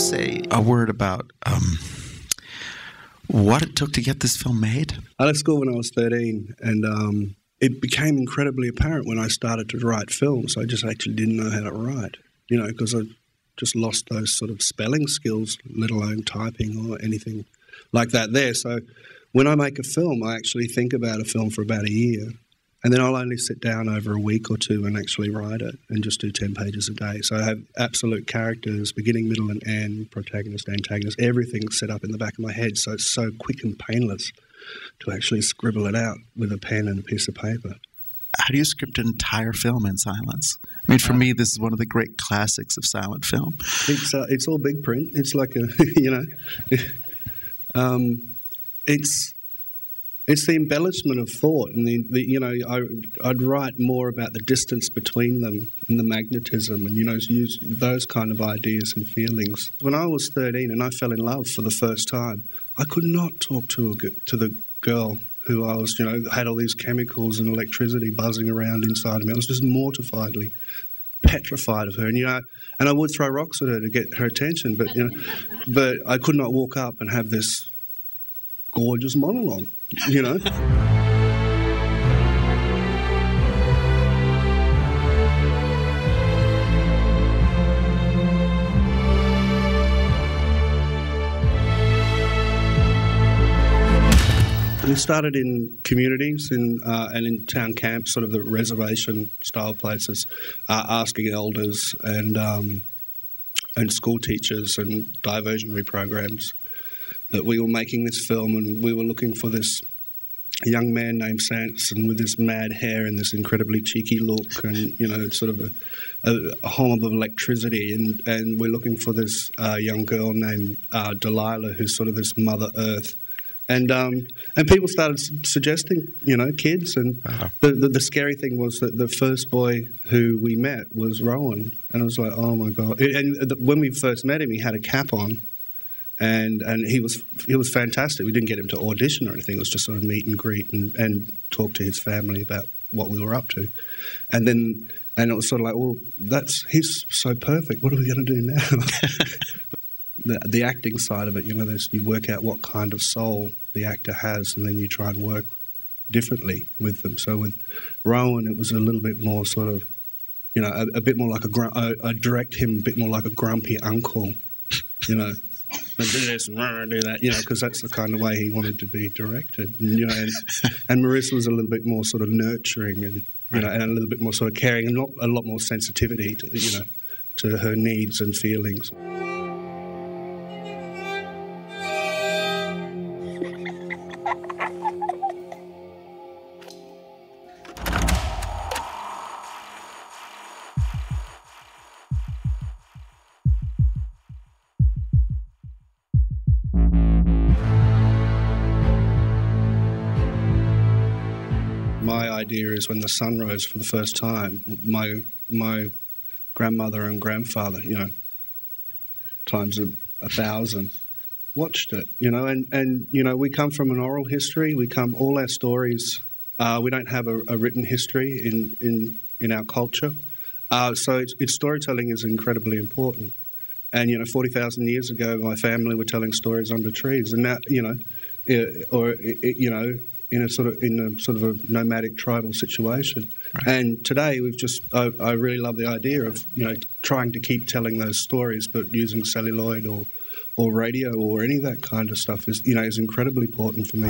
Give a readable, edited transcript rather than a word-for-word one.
say a word about what it took to get this film made? I left school when I was 13, and it became incredibly apparent when I started to write films. I just actually didn't know how to write, because I just lost those sort of spelling skills, let alone typing or anything like that there. So when I make a film, I actually think about a film for about a year, and then I'll only sit down over a week or two and actually write it and just do 10 pages a day. So I have absolute characters, beginning, middle and end, protagonist, antagonist, everything set up in the back of my head. So it's so quick and painless to actually scribble it out with a pen and a piece of paper. How do you script an entire film in silence? I mean, for me, this is one of the great classics of silent film. It's all big print. It's like a, it's the embellishment of thought, and I'd write more about the distance between them and the magnetism, and use those kind of ideas and feelings. When I was 13 and I fell in love for the first time, I could not talk to the girl who I was, had all these chemicals and electricity buzzing around inside of me. I was just mortifiedly petrified of her, and I would throw rocks at her to get her attention, but I could not walk up and have this gorgeous monologue, We started in communities and in town camps, sort of the reservation-style places, asking elders and school teachers and diversionary programs that we were making this film, and we were looking for this young man named Samson with this mad hair and this incredibly cheeky look and, sort of a home of electricity. And we're looking for this young girl named Delilah, who's sort of this Mother Earth. And people started suggesting, kids. And the scary thing was that the first boy who we met was Rowan. And I was like, oh, my God. And when we first met him, he had a cap on. And he was fantastic. We didn't get him to audition or anything. It was just sort of meet and greet and talk to his family about what we were up to. And it was sort of like, well, he's so perfect. What are we going to do now? The acting side of it, you work out what kind of soul the actor has, and then you try and work differently with them. So with Rowan, it was a little bit more sort of, a bit more like I direct him a bit more like a grumpy uncle, and do this and do that, because that's the kind of way he wanted to be directed. And Marissa was a little bit more sort of nurturing and, and a little bit more sort of caring and a lot more sensitivity to, to her needs and feelings. My idea is when the sun rose for the first time, my grandmother and grandfather, times 1,000, watched it, and we come from an oral history. All our stories, we don't have a written history in our culture. So it's storytelling is incredibly important. And, 40,000 years ago, my family were telling stories under trees, and now, in a sort of a nomadic tribal situation. Right. And today I really love the idea of, trying to keep telling those stories, but using celluloid or radio or any of that kind of stuff is incredibly important for me.